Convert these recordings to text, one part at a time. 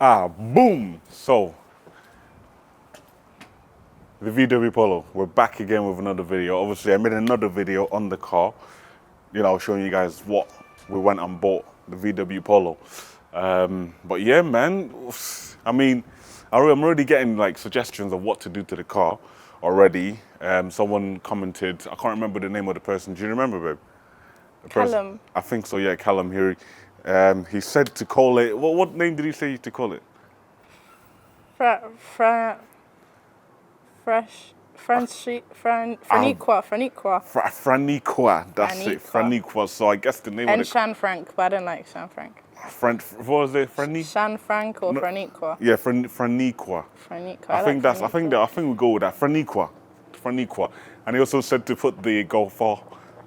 Boom! So, the VW Polo, we're back again with another video. Obviously, I made another video on the car, showing you guys what we went and bought, the VW Polo. But yeah, man, I mean, I'm already getting like suggestions of what to do to the car already. Someone commented, I can't remember the name of the person. Do you remember, babe? Callum. I think so, yeah, Callum here. He said to call it, what name did he say to call it? Franiqua. Franiqua, that's it, Franiqua. So I guess the name and of the... Shan Frank, but I don't like Shan Frank. What was it, Shan Frank or Franiqua? Yeah, Franiqua. Franiqua. I think we go with that, Franiqua. And he also said to put the Golf 4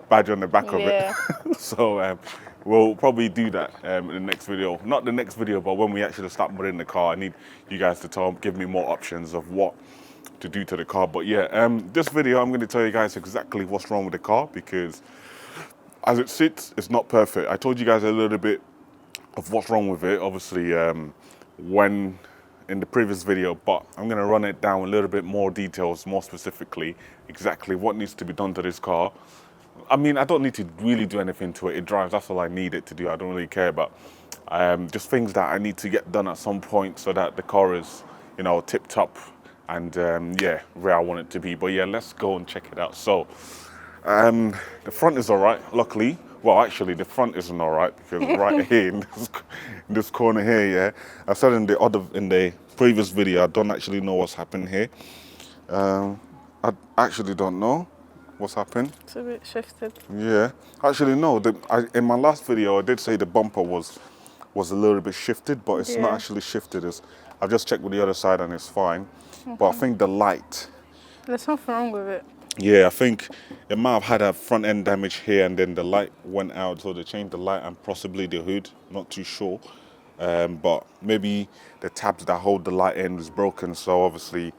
badge on the back of it. So we'll probably do that in the next video. Not the next video, but when we actually start putting the car, I need you guys to give me more options of what to do to the car. But yeah, this video I'm going to tell you guys exactly what's wrong with the car, because as it sits, it's not perfect. I told you guys a little bit of what's wrong with it, obviously, when in the previous video, but I'm going to run it down a little bit more details, more specifically, exactly what needs to be done to this car. I mean, I don't need to really do anything to it. It drives, that's all I need it to do. I don't really care about just things that I need to get done at some point so that the car is, tip-top and, yeah, where I want it to be. But yeah, let's go and check it out. So, the front is all right, luckily. Well, actually, the front isn't all right, because right here in this corner here, yeah, I said in the previous video, I don't actually know what's happened here. I actually don't know what's happened. It's a bit shifted. Yeah, actually no. In my last video, I did say the bumper was a little bit shifted, but it's not actually shifted. I've just checked with the other side and it's fine. But I think the light. There's something wrong with it. Yeah, I think it might have had a front end damage here, and then the light went out, so they changed the light and possibly the hood. Not too sure, but maybe the tabs that hold the light in was broken. So obviously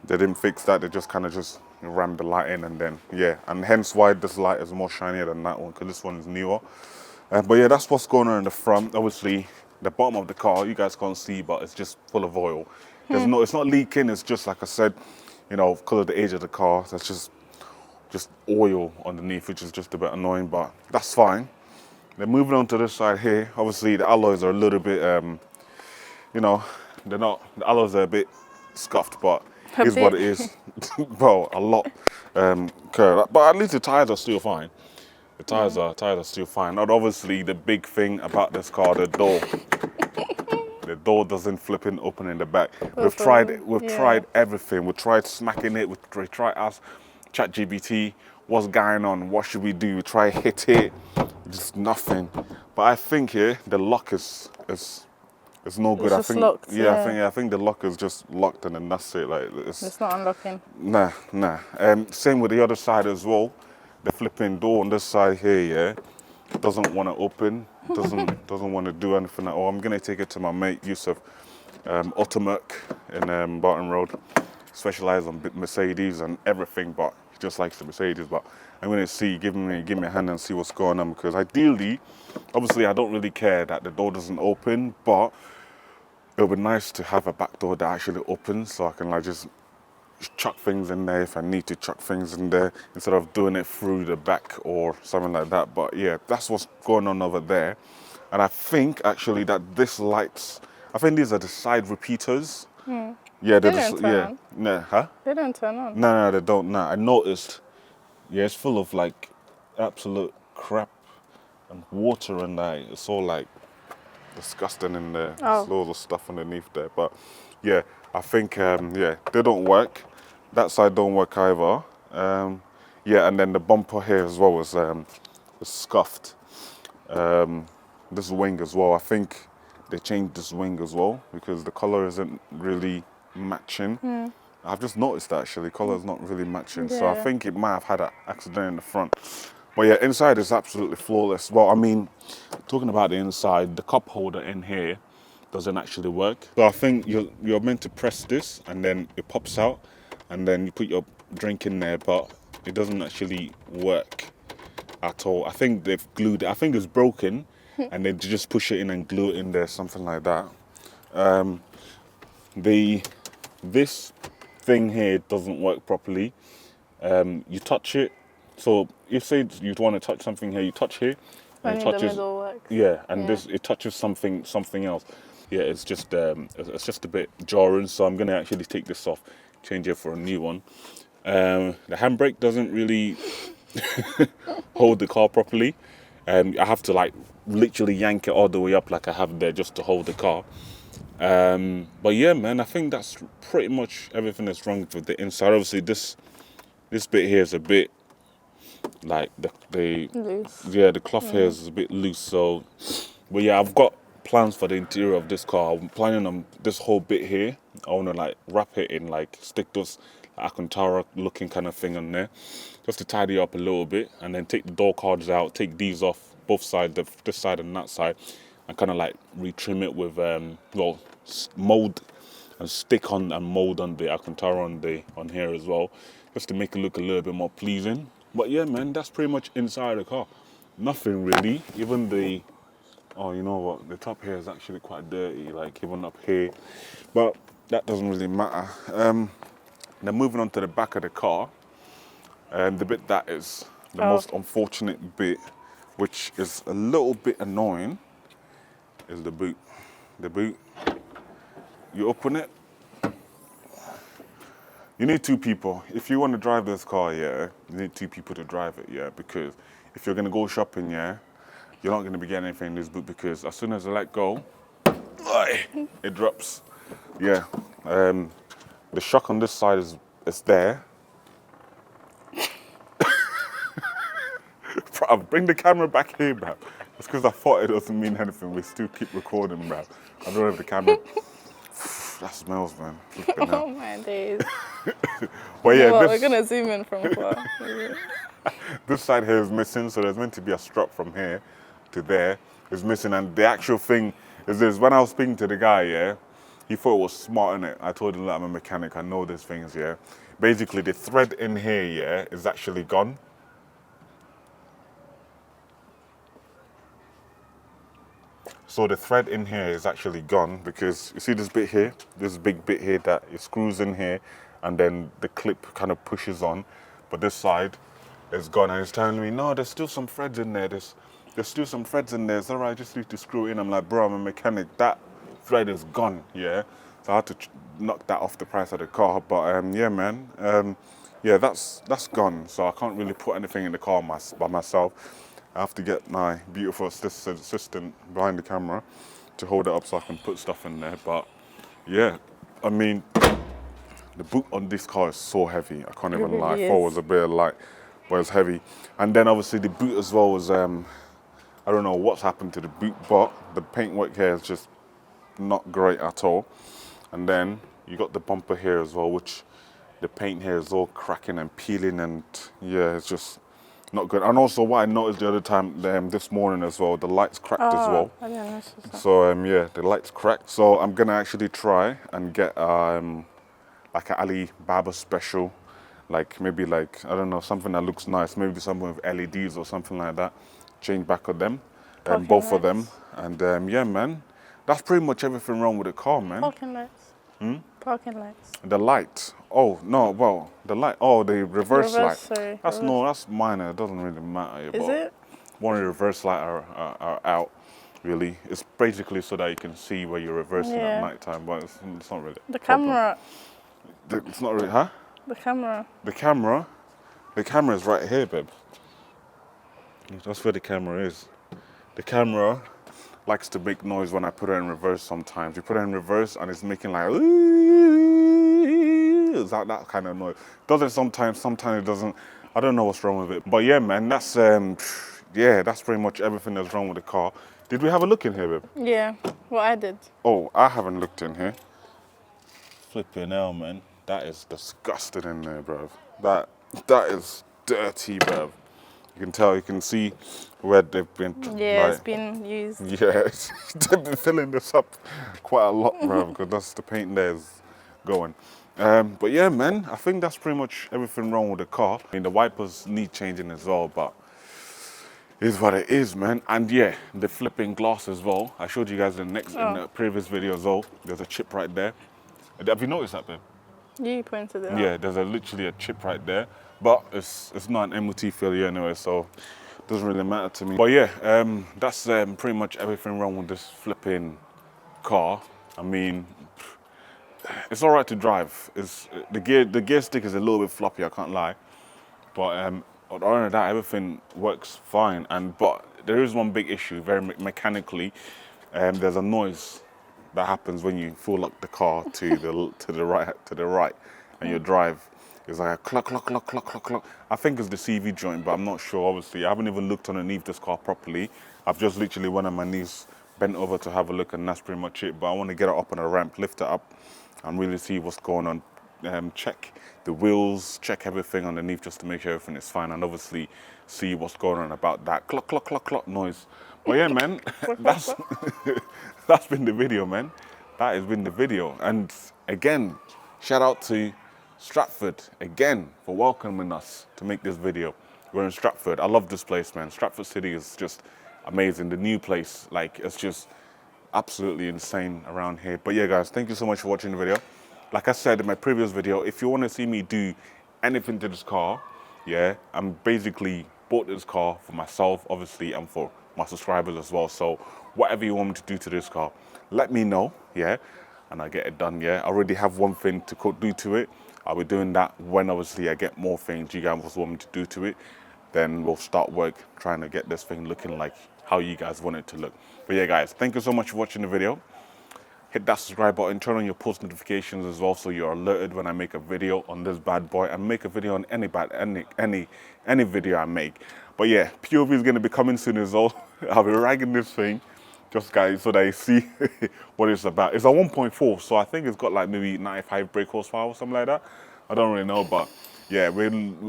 they didn't fix that. They just kind of rammed the light in, and then yeah, and hence why this light is more shinier than that one, because this one is newer. But yeah, that's what's going on in the front. Obviously, the bottom of the car you guys can't see, but it's just full of oil. It's not leaking. It's just like I said. Because of the age of the car, that's just oil underneath, which is just a bit annoying, but that's fine. Then moving on to this side here, obviously the alloys are a little bit, the alloys are a bit scuffed, but here's what it is. Bro, a lot curved. But at least the tires are still fine. The tires are still fine. And obviously the big thing about this car, the door. The door doesn't flipping open in the back. We've tried everything. We tried smacking it. We tried ask ChatGPT, what's going on? What should we do? We try hit it. Just nothing. But I think here the lock is no good. It's just locked, I think the lock is just locked, and then that's it. Like it's not unlocking. Nah. Same with the other side as well. The flipping door on this side here, yeah, doesn't want to open. Doesn't want to do anything at all. I'm gonna take it to my mate Yusuf, Automerc in Barton Road. Specialized on Mercedes and everything, but he just likes the Mercedes. But I'm gonna give me a hand and see what's going on, because ideally, obviously, I don't really care that the door doesn't open, but it would be nice to have a back door that actually opens, so I can like just chuck things in there if I need to chuck things in there, instead of doing it through the back or something like that. But yeah, that's what's going on over there. And I think actually that these are the side repeaters. Yeah, they don't turn on. No, huh? They don't turn on. No, they don't. No, I noticed. Yeah, it's full of like absolute crap and water, and it's all like disgusting in there. There's loads of stuff underneath there. But yeah, I think they don't work. That side don't work either. Yeah, and then the bumper here as well is scuffed. This wing as well. I think they changed this wing as well, because the color isn't really matching. I've just noticed that actually, color is not really matching. So I think it might have had an accident in the front. But yeah, inside is absolutely flawless. Well, I mean, talking about the inside, the cup holder in here doesn't actually work. So I think you're meant to press this, and then it pops out, and then you put your drink in there, but it doesn't actually work at all. I think they've glued it. I think it's broken, and they just push it in and glue it in there, something like that. This thing here doesn't work properly. You touch it, so you say you'd want to touch something here, you touch here, and Only it the touches. middle works. Yeah, and Yeah. this it touches something else. Yeah, it's just a bit jarring. So I'm gonna actually take this off, change it for a new one. The handbrake doesn't really hold the car properly. I have to like literally yank it all the way up like I have there just to hold the car. But yeah, man, I think that's pretty much everything that's wrong with the inside. Obviously, this bit here is a bit like the Loose. yeah, the cloth here is a bit loose. So, but yeah, I've got plans for the interior of this car. I'm planning on this whole bit here. I want to like wrap it in like stick those Alcantara looking kind of thing on there, just to tidy up a little bit, and then take the door cards out, take these off both sides, this side and that side, and kind of like retrim it with mold and stick on and mold on the Alcantara on here as well, just to make it look a little bit more pleasing. But yeah, man, that's pretty much inside the car. Nothing really. Even the oh, you know what? The top here is actually quite dirty, like even up here. But that doesn't really matter. Then moving on to the back of the car, the bit that is the most unfortunate bit, which is a little bit annoying, is the boot. The boot. You open it. You need two people. If you want to drive this car, yeah, you need two people to drive it, yeah, because if you're gonna go shopping, yeah, you're not gonna be getting anything in this boot because as soon as I let go, it drops. Yeah. The shock on this side is there. Bro, bring the camera back here, bro. It's because I thought it doesn't mean anything. We still keep recording, bro. I don't have the camera. That smells, man. Oh my days. Well, yeah, Well, we're gonna zoom in from far. this side here is missing, so there's meant to be a strap from here to there. It's missing, and the actual thing is this. When I was speaking to the guy, yeah, he thought it was smart, innit? I told him that I'm a mechanic, I know these things, yeah. Basically, the thread in here, yeah, is actually gone. So the thread in here is actually gone because you see this bit here, this big bit here that it screws in here, and then the clip kind of pushes on, but this side is gone, and it's telling me, no, there's still some threads in there. There's still some threads in there. It's all right, I just need to screw it in. I'm like, bro, I'm a mechanic. That thread is gone, yeah. So I had to knock that off the price of the car. But yeah, man, yeah, that's gone. So I can't really put anything in the car by myself. I have to get my beautiful assistant behind the camera to hold it up so I can put stuff in there. But yeah, I mean, the boot on this car is so heavy. I can't even lie. I thought it was a bit light, but it's heavy. And then obviously the boot as well was, I don't know what's happened to the boot, but the paintwork here is just not great at all. And then you got the bumper here as well, which the paint here is all cracking and peeling, and yeah, it's just not good. And also what I noticed the other time, this morning as well, the lights cracked as well. I didn't notice that. So yeah, the lights cracked. So I'm gonna actually try and get like an Alibaba special, like maybe like, I don't know, something that looks nice, maybe something with LEDs or something like that. Change back of them, both of them. And yeah, man, that's pretty much everything wrong with the car, man. Parking lights. Parking lights. The light. Oh no, well, the light. Oh, the reverse light. Sorry. That's minor. It doesn't really matter. Is it? One of the reverse light are out. Really, it's basically so that you can see where you're reversing at night time, but it's not really. The camera. It's not really, huh? The camera. The camera is right here, babe. That's where the camera is. The camera likes to make noise when I put it in reverse sometimes. You put it in reverse and it's making like, it's like that kind of noise. Doesn't sometimes it doesn't. I don't know what's wrong with it. But yeah, man, that's that's pretty much everything that's wrong with the car. Did we have a look in here, babe? Yeah, well, I did. Oh, I haven't looked in here. Flipping hell, man. That is disgusting in there, bruv. That is dirty, bruv. You can tell, you can see where they've been. Yeah, it's been used. Yeah, they've been filling this up quite a lot, bruv, because that's the paint there is going. But yeah, man, I think that's pretty much everything wrong with the car. I mean, the wipers need changing as well, but is what it is, man. And yeah, the flipping glass as well. I showed you guys in the previous video as well. There's a chip right there. Have you noticed that, babe? You pointed it out. Yeah, there's literally a chip right there, but it's not an MOT failure anyway, so it doesn't really matter to me. But yeah, that's pretty much everything wrong with this flipping car. I mean, it's all right to drive. It's the gear stick is a little bit floppy, I can't lie, but other than that, everything works fine. But there is one big issue, very mechanically. There's a noise that happens when you full up the car to the right, and you drive. It's like a cluck, cluck, cluck, cluck, cluck, cluck. I think it's the CV joint, but I'm not sure. Obviously, I haven't even looked underneath this car properly. I've just literally went on my knees, bent over to have a look, and that's pretty much it. But I want to get it up on a ramp, lift it up, and really see what's going on. Check the wheels, check everything underneath just to make sure everything is fine, and obviously see what's going on about that cluck, cluck, cluck, cluck noise. But yeah, man, that's been the video, man. That has been the video. And again, shout out to Stratford again for welcoming us to make this video. We're in Stratford. I love this place, man. Stratford City is just amazing. The new place, like, it's just absolutely insane around here. But yeah, guys, thank you so much for watching the video. Like I said in my previous video, if you want to see me do anything to this car, yeah, I'm basically bought this car for myself, obviously, and for my subscribers as well. So whatever you want me to do to this car, let me know, yeah, and I'll get it done, yeah. I already have one thing to do to it. I'll be doing that when obviously I get more things you guys want me to do to it. Then we'll start work trying to get this thing looking like how you guys want it to look. But yeah, guys, thank you so much for watching the video. Hit that subscribe button, turn on your post notifications as well so you're alerted when I make a video on this bad boy, and make a video on any video I make. But yeah, POV is gonna be coming soon as well. I'll be ragging this thing, just guys, so that you see what it's about. It's a 1.4, so I think it's got like maybe 95 brake horsepower or something like that. I don't really know, but yeah,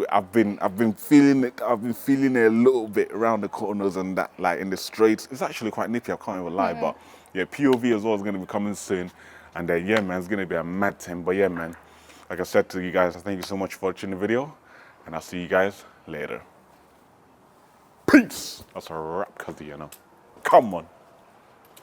I've been feeling it. I've been feeling it a little bit around the corners and that, like in the straights. It's actually quite nippy. I can't even lie, but yeah, POV as well is gonna be coming soon, and then yeah, man, it's gonna be a mad thing. But yeah, man, like I said to you guys, I thank you so much for watching the video, and I'll see you guys later. Peace. That's a wrap, cuz you know. Come on.